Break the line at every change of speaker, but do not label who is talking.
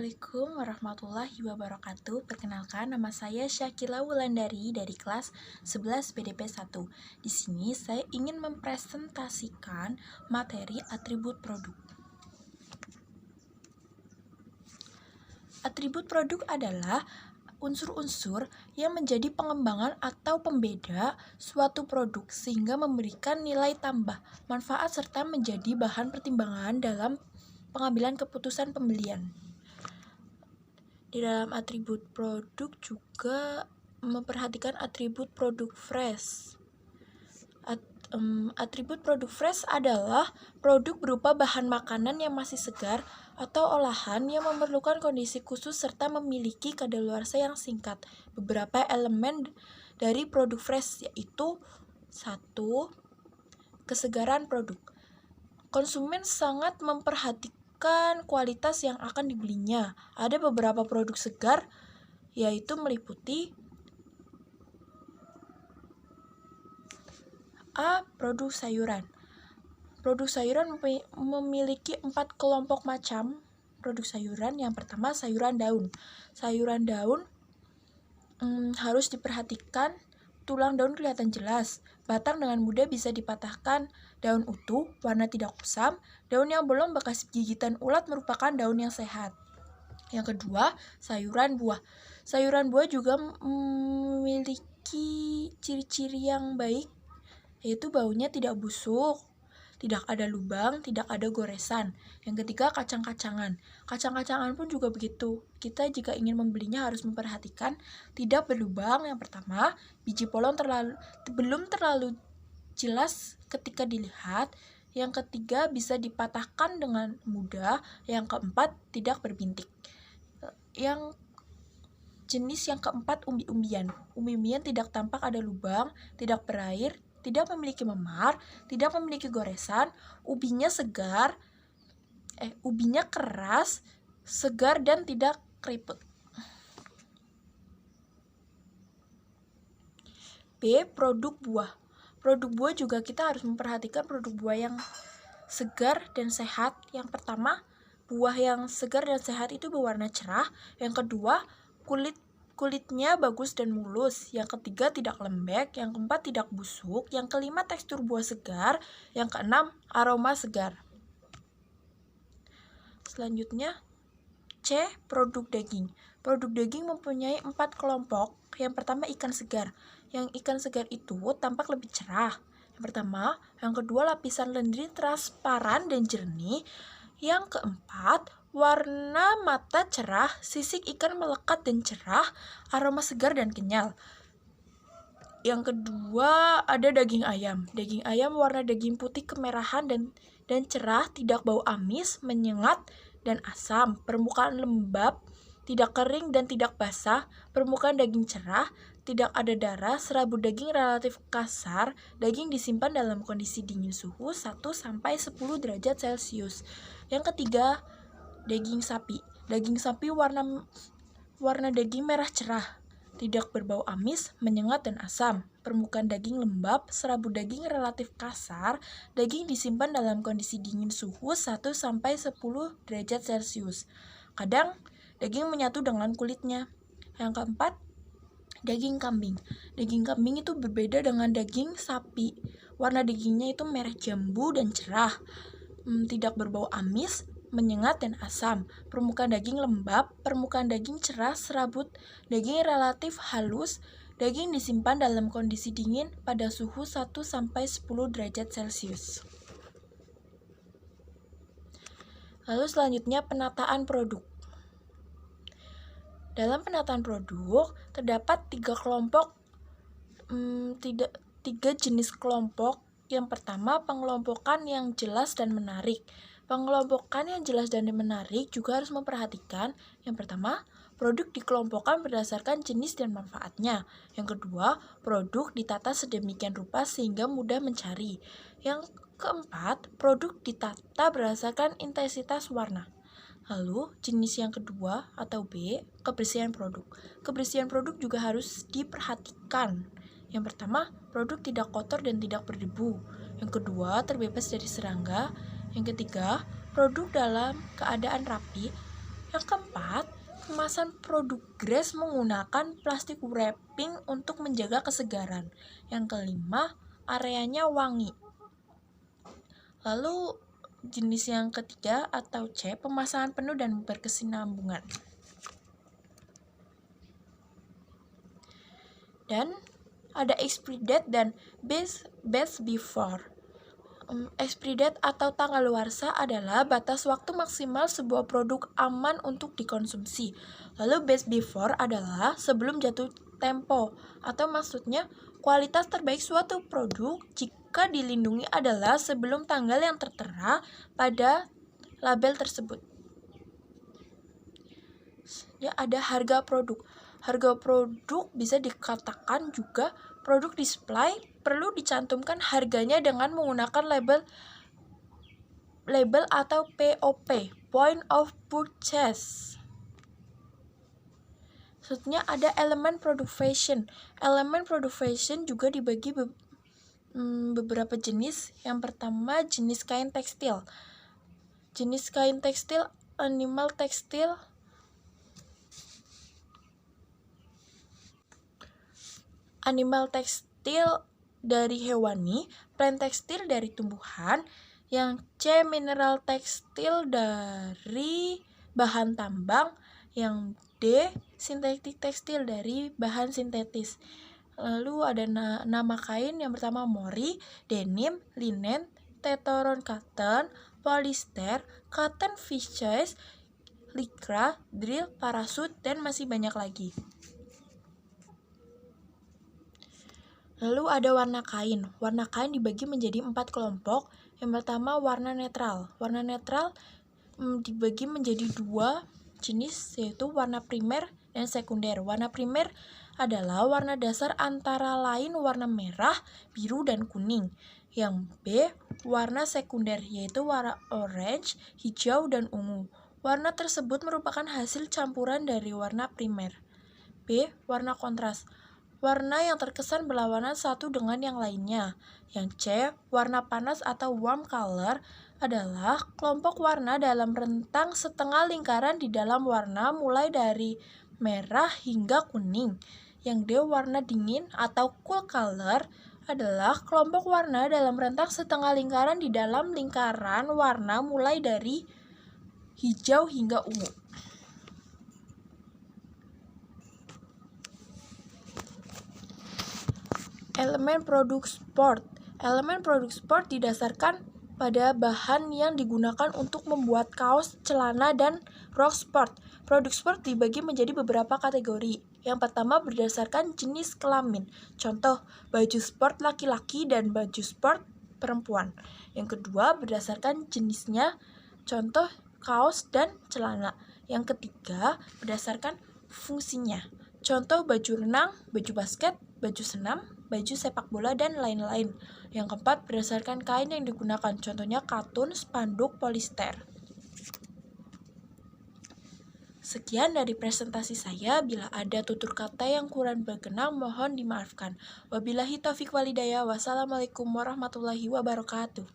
Assalamualaikum warahmatullahi wabarakatuh. Perkenalkan, nama saya Syakila Wulandari dari kelas 11 BDP 1. Di sini saya ingin mempresentasikan materi atribut produk. Atribut produk adalah unsur-unsur yang menjadi pengembangan atau pembeda suatu produk sehingga memberikan nilai tambah, manfaat serta menjadi bahan pertimbangan dalam pengambilan keputusan pembelian. Di dalam atribut produk juga memperhatikan atribut produk fresh. Atribut produk fresh adalah produk berupa bahan makanan yang masih segar atau olahan yang memerlukan kondisi khusus serta memiliki kadaluarsa yang singkat. Beberapa elemen dari produk fresh yaitu 1. Kesegaran produk. Konsumen sangat memperhatikan kualitas yang akan dibelinya. Ada beberapa produk segar, yaitu meliputi A. Produk sayuran. Produk sayuran memiliki 4 kelompok macam produk sayuran. Yang pertama, sayuran daun. Sayuran daun harus diperhatikan. Tulang daun kelihatan jelas, batang dengan mudah bisa dipatahkan, daun utuh, warna tidak kusam, daun yang belum bekas gigitan ulat merupakan daun yang sehat. Yang kedua, sayuran buah. Sayuran buah juga memiliki ciri-ciri yang baik, yaitu baunya tidak busuk, tidak ada lubang, tidak ada goresan. Yang ketiga, kacang-kacangan. Kacang-kacangan pun juga begitu. Kita jika ingin membelinya harus memperhatikan tidak berlubang. Yang pertama, biji polong belum terlalu jelas ketika dilihat. Yang ketiga, bisa dipatahkan dengan mudah. Yang keempat, tidak berbintik. Yang jenis yang keempat, umbi-umbian. Umbi-umbian tidak tampak ada lubang, tidak berair, tidak memiliki memar, tidak memiliki goresan, ubinya keras, segar dan tidak keriput. B. Produk buah. Produk buah juga kita harus memperhatikan produk buah yang segar dan sehat. Yang pertama, buah yang segar dan sehat itu berwarna cerah. Yang kedua, kulitnya bagus dan mulus. Yang ketiga, tidak lembek. Yang keempat, tidak busuk. Yang kelima, tekstur buah segar. Yang keenam, aroma segar. Selanjutnya, C. Produk daging. Produk daging mempunyai 4 kelompok. Yang pertama, ikan segar. Yang ikan segar itu tampak lebih cerah. Yang pertama. Yang kedua, lapisan lendir transparan dan jernih. Yang keempat, warna mata cerah, sisik ikan melekat dan cerah, aroma segar dan kenyal. Yang kedua, ada daging ayam. Daging ayam warna daging putih kemerahan dan cerah, tidak bau amis, menyengat, dan asam. Permukaan lembab, tidak kering dan tidak basah. Permukaan daging cerah, tidak ada darah. Serabut daging relatif kasar. Daging disimpan dalam kondisi dingin suhu 1-10 derajat Celcius. Yang ketiga, daging sapi. Daging sapi warna daging merah cerah, tidak berbau amis, menyengat dan asam. Permukaan daging lembab, serabut daging relatif kasar. Daging disimpan dalam kondisi dingin suhu 1-10 derajat Celcius. Kadang daging menyatu dengan kulitnya. Yang keempat, daging kambing. Daging kambing itu berbeda dengan daging sapi. Warna dagingnya itu merah jambu dan cerah, tidak berbau amis, menyengat dan asam. Permukaan daging lembab, permukaan daging cerah, serabut daging relatif halus. Daging disimpan dalam kondisi dingin pada suhu 1-10 derajat Celcius. Lalu selanjutnya, penataan produk. Dalam penataan produk terdapat 3 jenis kelompok. Yang pertama, pengelompokan yang jelas dan menarik. Pengelompokan yang jelas dan menarik juga harus memperhatikan. Yang pertama, produk dikelompokkan berdasarkan jenis dan manfaatnya. Yang kedua, produk ditata sedemikian rupa sehingga mudah mencari. Yang keempat, produk ditata berdasarkan intensitas warna. Lalu, jenis yang kedua atau B, kebersihan produk. Kebersihan produk juga harus diperhatikan. Yang pertama, produk tidak kotor dan tidak berdebu. Yang kedua, terbebas dari serangga. Yang ketiga, produk dalam keadaan rapi. Yang keempat, kemasan produk Grace menggunakan plastik wrapping untuk menjaga kesegaran. Yang kelima, areanya wangi. Lalu jenis yang ketiga atau C, pemasangan penuh dan berkesinambungan. Dan ada expiry date dan best before. Expiry date atau tanggal adalah batas waktu maksimal sebuah produk aman untuk dikonsumsi. Lalu best before adalah sebelum jatuh tempo, atau maksudnya kualitas terbaik suatu produk jika dilindungi adalah sebelum tanggal yang tertera pada label tersebut. Ya, ada harga produk. Harga produk bisa dikatakan juga produk display perlu dicantumkan harganya dengan menggunakan label atau POP, point of purchase. Selanjutnya ada elemen produk fashion. Elemen produk fashion juga dibagi beberapa jenis. Yang pertama, jenis kain tekstil. Jenis kain tekstil, animal tekstil, dari hewani, plant tekstil dari tumbuhan, yang C, mineral tekstil dari bahan tambang, yang D, sintetik tekstil dari bahan sintetis. Lalu ada nama kain, yang pertama mori, denim, linen, testoron cotton, polyester, cotton viscose, lycra, drill, parasut, dan masih banyak lagi. Lalu ada warna kain. Warna kain dibagi menjadi 4 kelompok. Yang pertama, warna netral. Warna netral dibagi menjadi 2 jenis, yaitu warna primer dan sekunder. Warna primer adalah warna dasar antara lain warna merah, biru, dan kuning. Yang B, warna sekunder, yaitu warna orange, hijau, dan ungu. Warna tersebut merupakan hasil campuran dari warna primer. B, warna kontras. Warna yang terkesan berlawanan satu dengan yang lainnya. Yang C, warna panas atau warm color adalah kelompok warna dalam rentang setengah lingkaran di dalam warna mulai dari merah hingga kuning. Yang D, warna dingin atau cool color adalah kelompok warna dalam rentang setengah lingkaran di dalam lingkaran warna mulai dari hijau hingga ungu. Elemen produk sport. Elemen produk sport didasarkan pada bahan yang digunakan untuk membuat kaos, celana, dan rok sport. Produk sport dibagi menjadi beberapa kategori. Yang pertama berdasarkan jenis kelamin. Contoh, baju sport laki-laki dan baju sport perempuan. Yang kedua berdasarkan jenisnya. Contoh, kaos dan celana. Yang ketiga berdasarkan fungsinya. Contoh, baju renang, baju basket, baju senam, baju sepak bola, dan lain-lain. Yang keempat, berdasarkan kain yang digunakan, contohnya katun, spanduk, polyester. Sekian dari presentasi saya. Bila ada tutur kata yang kurang berkenan, mohon dimaafkan. Wabillahi taufiq walhidayah. Wassalamualaikum warahmatullahi wabarakatuh.